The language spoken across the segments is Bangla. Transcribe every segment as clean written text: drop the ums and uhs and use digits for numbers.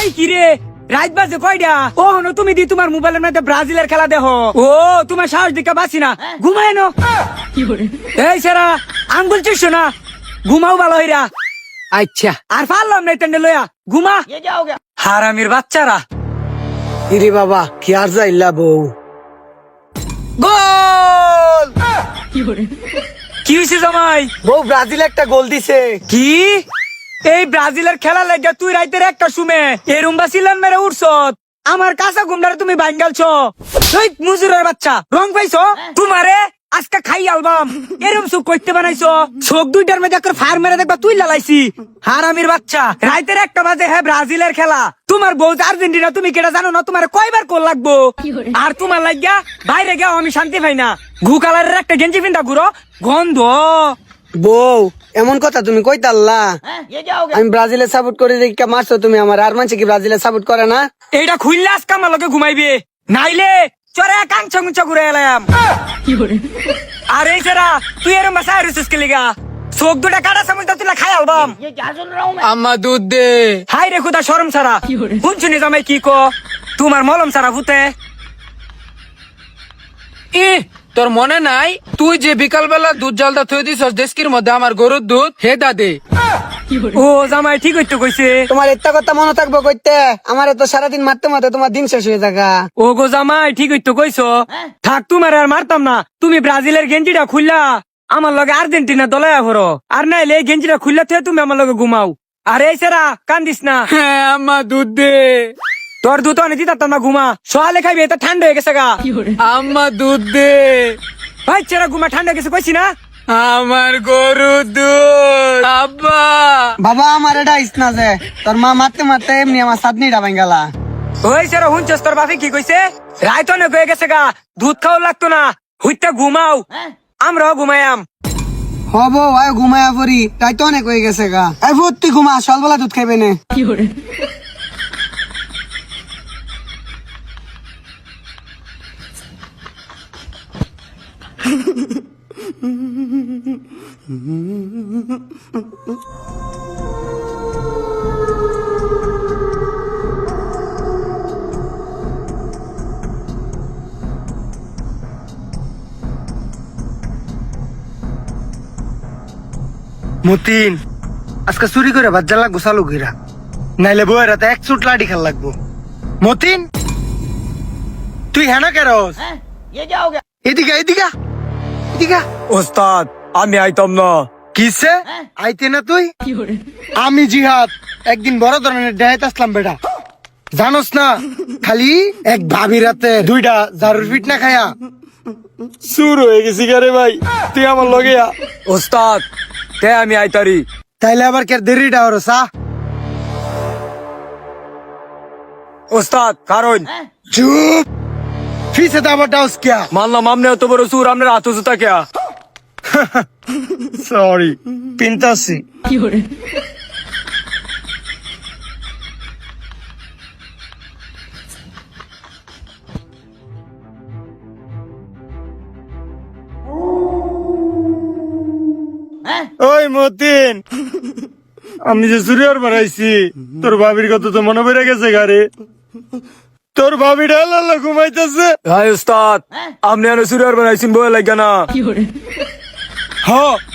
ওই কিরে রাত বাজে কয়টা? ও হনো তুমি দি তোমার মোবাইলের মধ্যে ব্রাজিলের খেলা দেখো। ও তোমার সাহস দিকে বাঁচি না, ঘুমায় নো। এই সেরা আঙ্গুল চিসো না, ঘুমাও ভালো হইরা। আচ্ছা আর পারলাম না টেন্ডে লইয়া ঘুমা। হারামির বাচ্চারা। ইরে বাবা কি আর যাইলা বউ। গোল! কি হয়েছে জামাই? বউ ব্রাজিল একটা গোল দিছে। কি এই ব্রাজিলের খেলা লাগে তুই রাইতের একটা শুমে এরম বাসিলান মেরে উঠছ? আমার কাঁচা ঘুমটারে তুমি ভাঙ্গালছ। ওই মুজুরের বাচ্চা রং পাইছো তোমারে আজকে খাই আলবাম। এরম চোখ করতে বানাইছো, চোখ দুইটার মধ্যে একটা ফায়ার মেরে দেখবা তুই লালাইছি। হারামির বাচ্চা রাইতের একটা বাজে হ্যাঁ ব্রাজিলের খেলা, তোমার বউ আর্জেন্টিনা, তুমি কেটা জানো না তোমার কয়বার কল লাগবো? আর তোমার লাগিয়া বাইরে গেও আমি শান্তি পাই না। ঘু কালারের একটা গেঞ্জি পিন্ডা ঘুরো, গন্ধ। বউ এমন কথা তুমি কইতাল্লা? আমি ব্রাজিলের সাপোর্ট করে দেখে মারছো তুমি আমার, আর মানছে কি ব্রাজিলের সাপোর্ট করে না? এইটা খুললে আজকে আমার লগে ঘুমাইবে, নাইলে চরে কাংচা মুচা ঘুরে এলাম। আর এই সেরা তুই এরম বাসা রিসিস কে লিগা চোখ দুটা কাটা চামচ তুই খাই আলবাম। আম্মা দুধ দে। হাই রে খুদা শরম সারা শুনছুনি জামাই কি কো তোমার মলম সারা ভূতে। ই তোর মনে নাই তুই যে বিকাল বেলা দুধ জলদা থই দিস দেশকির মধ্যে আমার গরুর দুধ হে দাদে। ও জামাই ঠিক হইতে কইছে। তোমার একটা কথা মনে থাকবো কইতে, আমার তো সারাদিন মারতে মারতে তোমার দিন শেষ হয়ে থাকা। ও গো জামাই ঠিক হইতে কইছো, থাক তোমার আর মারতাম না। তুমি ব্রাজিলের গেঞ্জিটা খুললা আমার লগে আর্জেন্টিনা দলায়া ভরো, আর নাইলে এই গেঞ্জিটা খুললা থেকে তুমি আমার লগে ঘুমাও। আর এই সেরা কান্দিস না। হ্যাঁ আম্মা দুধ দে। তোর দুধ অনেক দিতাম না, ঘুমা সকালে খাইবি, এটা ঠান্ডা হয়ে গেছে গা। আম্মা দুধ দে। ভাই চেরা ঘুমা ঠান্ডা হয়ে গেছে কইছি না। আমার গরুর দুধ আব্বা। বাবা আমার এটা ইস না যে তোর মা মারতে মারতে এমনি আমার সাদনিটা ভাঙ্গালা। ওই সেরা হুনছস তোর বাপে কি কইছে? রাত অনেক হয়ে গেছে গা, দুধ খাওয়া লাগতো না, হুইটা ঘুমাও, আমরাও ঘুমায়াম। হব আয় ঘুমায়া পড়ি, তাই তো অনেক হয়ে গেছে গা। এই ভর্তি ঘুমা, সকালবেলা দুধ খাইবে না। মতিন আজকে চুরি করে বাচ্চা লাগবো চালু কইরা, নাইলে বউয়ের রাতে এক চুট লাঠি খেল লাগবো। মতিন তুই হেনা কেরস? এদিকে এদিকে এদিকে। ওস্তাদ আমি আইতাম না। কিসে আইতে না তুই? আমি জিহাদ একদিন বড় ধরনের ডায়েট আসলাম বেটা, জানোস না? খালি এক ভাবি রাতে দুইটা জারুর ফিট না খায়া সুর হয়ে গেছি রে ভাই, তুই আমার লগে আ। ওস্তাদ তে আমি আইতারি। তাইলে আবার কে দেরিটা হলো সা? ওস্তাদ কারণ চুপ, ফিসে তো আবার ডাউস কিয়া? মানলাম আমনে এত বড় সুর, আমনের হাত জুতা কেয়া। সরি পিন্তাসি। ওই মতিন, আমি যে সুরিয়ার বানাইছি তোর ভাবির কথা তো মনে পড়ে গেছে গারে। তোর ভাবি ডালা ঘুমাইতেছে। হাই ওস্তাদ আমনে আনো সুরিয়ার বানাইছেন বয়ে লাগা না। হ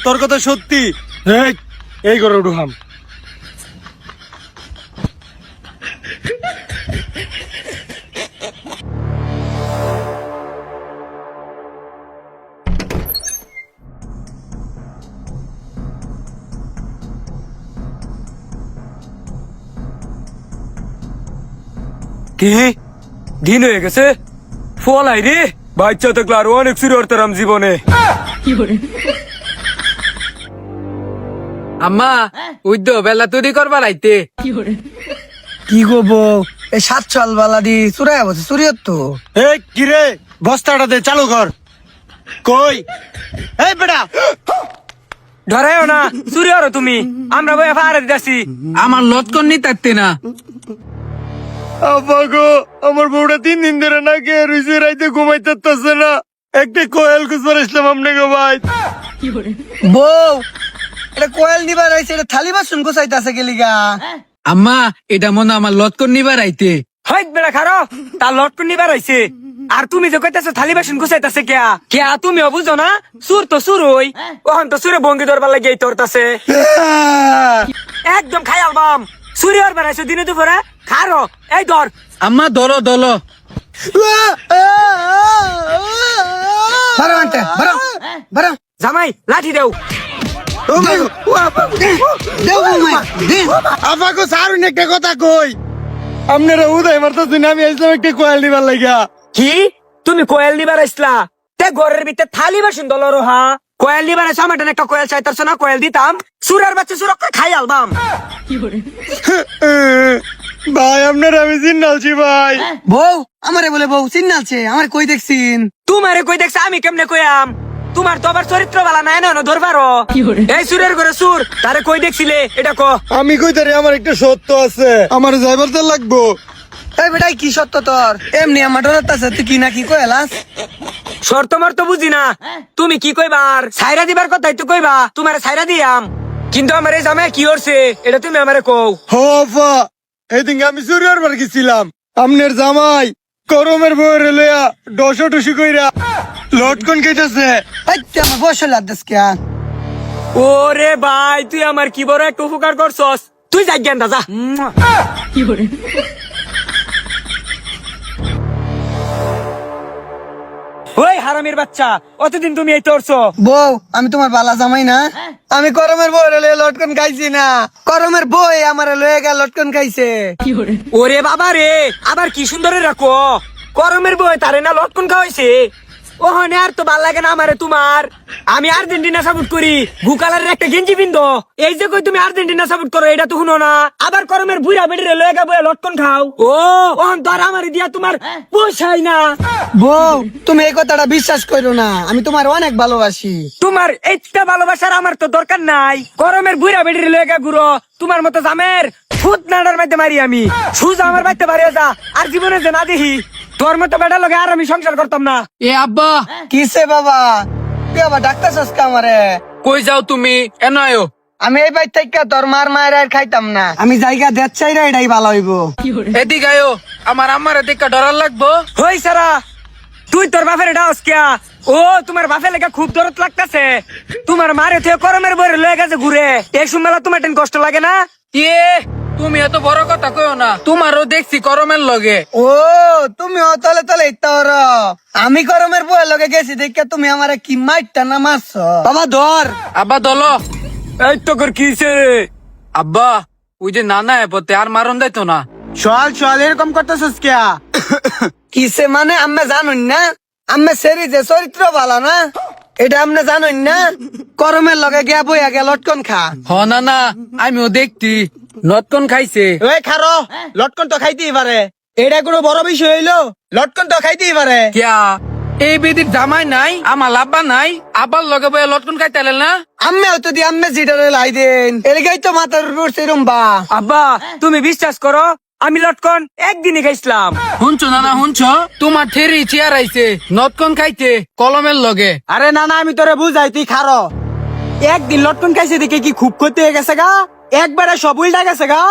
তোর কথা সত্যি। এই করে উঠুহাম। কি দিন হয়ে গেছে? ফলাই রে বাচ্চা থাকলে আরো অনেক চুরি করতাম জীবনে। আম্মা উদ্য বেলা তৈরি করবার আইতে। কি করবো এই 7 সাল বালা দি চুরাই বসে চুরিয়ত তো। এই কিরে বস্তাটা দে, চালু কর। কই এই বেটা ধরাইও না, চুরি করো তুমি, আমরা বয়ে ফায়ার দিতেছি। আমার লটকন নি থাকতে না। আবাগো আমার বউটা 3 দিন ধরে না কে রইছে, রাইতে ঘুমাইতেছে না। একটা কোয়েল খুঁজবার আসলাম আপনাকে ভাই। বউ এটা কোয়েল নিবার আইছে, এটা থালি বাসন গোছাইতেছে গেলিগা। আম্মা এটা মনে হয় আমার লটকন নিবার আইতে। হইত বেড়া খারো তার লটকন নিবার আইছে। আর তুমি যে কইতাছো থালি বাসন গুছাইতাছে কেয়া তুমিও বুঝো না? সুর তো সুর হই ওহন তো সুরে ভঙ্গি ধরবার লাগে এই তোরতাছে একদম খাই আলবাম সুরে আর বানাইছো দিনে দুপুরে খারো এই ধর। আম্মা ধরো ধরো। বারো আনতে বারো বারো জামাই লাঠি দেও। আপাকে সারুন একটা কথা কই, আপনারা উদয় মারতেছেন, আমি আইসলাম একটা কোয়াল দিবার লাগিয়া। কি তুমি কোয়েল নিবার আইসলা? তে ঘরের ভিতরে থালি বাসন দল রোহা কোয়েল নিবার আইসা আমার একটা কোয়েল চাইতাছ না? কোয়েল দিতাম সুরের বাচ্চা সুরক খাই আলবাম। ভাই আপনারা আমি চিন্নালছি ভাই। বউ আমারে বলে বউ চিন্নালছে আমার কই দেখছিন? তোমারে কই দেখছ আমি কেমনে কইয়াম? তোমার তো আবার চরিত্র বালা নাই না ধরবারো। এই সুরের ঘরে সুর তারে কই দেখছিলে এটা ক। আমি কইতারি আমার একটা সত্য আছে, আমার যাইবার তো লাগবো। এই বেটাই কি সত্য তোর? এমনি আমার ডরাতাছে তুই কি না কি কইলাস? শর্ত মর্ত বুঝি না, তুমি কি কইবার? সাইরা দিবার কথাই তো কইবা, তোমারে সাইরা দিয়াম। কিন্তু আমার এই জামাই কি করছে এটা তুমি আমারে কও। হফা এদিন আমি সুরিয়ার বার গেছিলাম, আমনের জামাই করমের বউরে লইয়া ডসি কইরা লটকন কেটেছে। এই তুই আমার বয়স লাগতেছ কে? ওরে ভাই তুই আমার কি বড় একটা উপকার করছস, তুই যাই জ্ঞান দাদা। ওই হারামির বাচ্চা অতদিন তুমি এই তোরছো। বউ আমি তোমার বালা জামাই না? আমি করমের বউরে লয়ে লটকন খাইছি না, করমের বই আমারে লয়ে গেল লটকন খাইছে। ওরে বাবা রে আবার কি সুন্দর রাখো, গরমের বই তারে না লটকন খাওয়াইছে। ওহনে আর তো ভাল লাগে না আমারে তোমার। আমি আর্জেন্টিনা সাপোর্ট করি, গুকালারের একটা গেঞ্জি পিন্ধো। এই যে কই তুমি আর্জেন্টিনা সাপোর্ট করো এটা তো শুনো না। আবার গরমের বুড়া বেড়ে লয়ে গা বয়ে লটকন খাও। ও ওহন তো আর আমারে দিয়া তোমার পোষাই না। বউ তুমি এই কথাটা বিশ্বাস করো না, আমি তোমার অনেক ভালোবাসি। তোমার এইটা ভালোবাসার আমার তো দরকার নাই। গরমের বুড়া বেড়ে লয়ে গা ঘুরো, তোমার মতো জামের ফুট নাড়ার মধ্যে মারি আমি। সুজ আমার বাড়িতে বাড়িয়ে যা, আর জীবনে যে না দেখি তোর মতো বেটা লগে আর আমি সংসার করতাম না। এ আব্বা কিসে বাবা তুই আবার ডাক্তার সস্কা আমারে? কই যাও তুমি? এন আয়ো। আমি এই বাইর থেকে তোর মার মায়ের আর খাইতাম না, আমি জায়গা দেখ চাই না, এটাই ভালো হইব। এদিক আয়ো, আমার আম্মারে দেখা ডরার লাগবো। হই সারা তুই তোর বাপের ডাউস কিয়া? ও তোমার বাপের লেগে খুব দরদ লাগতাছে। তোমার মারে থেকে করমের বরে লয়ে গেছে ঘুরে, এই সুমেলা তোমার টেন কষ্ট লাগে না? এ তুমি এত বড় কথা কইও না, তোমারও দেখছি করমের লগে। ও তুমি তলে তলে ইত্তর, আমি গরমের বউয়ের লগে গেছি দেখে তুমি আমারে কি মাইরটা না মারছ। বাবা ধর। আব্বা দলো। এই তো কর কিছে আব্বা ওই যে নানা এপতে আর মারন যাইতো না। চল চল এরকম করতেছিস কে? কিসে মানে আমি জানুন না, আমি সেরি যে চরিত্র ভালো না এটা আপনি জানুন না? গরমের লগে গিয়া বইয়া গেল লটকন খা। হ নানা আমিও দেখতি নতন খাইছে। ওই খারো লটকন তো খাইতেই পারে, এটা কোনো বড় বিষয় হইলো? লটকন তো খাইতেই পারে। কিয়া এই বেদির জামাই নাই, আমার আব্বা নাই, আব্বার লগে বয়ে লটকন খাইতে না। আমি হয়তো দি আমি জিটারে লাই দেন এলাকায় তো মাথার উপর সেরম বা। আব্বা তুমি বিশ্বাস করো আমি লটকন একদিনই খাইছিলাম। শুনছো নানা শুনছো, তোমার ঠেরি চেয়ার আইছে নতকন খাইতে কলমের লগে। আরে না না আমি তোরে বুঝাই তুই খারো। একদিন লটকন খাইছে দেখে কি খুব ক্ষতি হয়ে গেছে গা, একবারে সব উল্টা গেছে গা।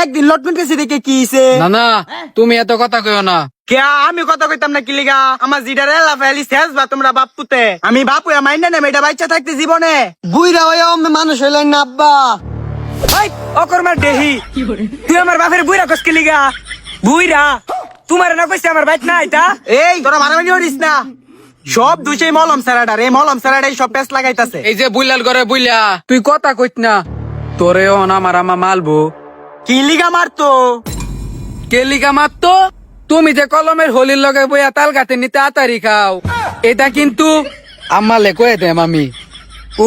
একদিন লটকন খাইছে দেখে কি হইছে? নানা তুমি এত কথা কইও না। কে আমি কথা কইতাম না কিলিগা? আমার জিডারে লাফাইলি শেষ বা তোমরা বাপ পুতে, আমি বাপ হইয়া মাইন্ডা নেম এটা বাচ্চা থাকতে জীবনে বুইরা হইয়া মানুষ হইলেন না আব্বা। ওই অকর্মার দেহি তুই আমার বাপের বুইরা কসকে লিগা? বুইরা তোমার না কইছে আমার বাইক না এটা? এই তোরা মারামারি করিস না, সব দুষে মলম স্যারাডার, এই মলম স্যারাডাই সব পেস লাগাইতাছে। এই যে বুইলাল ঘরে বুইলা তুই কথা কইত না, তোরে অন আমার আমা মালবো। কি লিগা মারতো? কে লিগা মারতো? তুমি যে কলমের হোলির লগে বইয়া তাল গাতে নিতে তাড়াতাড়ি খাও, এটা কিন্তু আম্মালে কয়ে দেম আমি।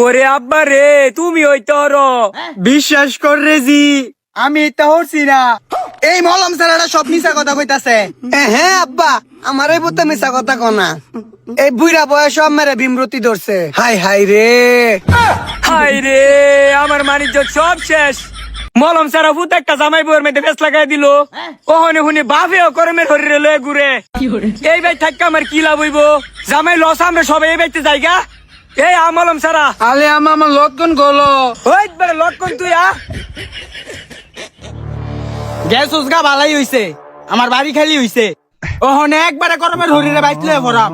ওরে আব্বা রে তুমি ওই তোর বিশ্বাস কর রে জি, আমি এটা হচ্ছি না। এই মলম স্যারাডা সব মিশা কথা কইতাছে। হ্যাঁ আব্বা আমার এই বুতে মিশা কথা কনা, এই বুইরা বয়স সব মেরে বিমরতি ধরছে। হাই হাই রে হাই রে আমার মানিজ্য সব শেষ। মলম সারা ভূত একটা জামাই বউয়ের মধ্যে ফেস লাগাই দিল। ওহনে হুনে বাপেও করমের হরিরে লয়ে ঘুরে। এই ভাই থাকা আমার কি লাভ হইব? জামাই লস আমরা সবাই এই বাইতে যাইগা। এই আমলম সারা আলে আমার লটকন গলো। ওই বেরে লটকন তুই গ্যাস উসগা ভালাই হইছে, আমার বাড়ি খালি হইছে। ওহনে একবারে গরমের হরিরে বাইতলে ভরাম।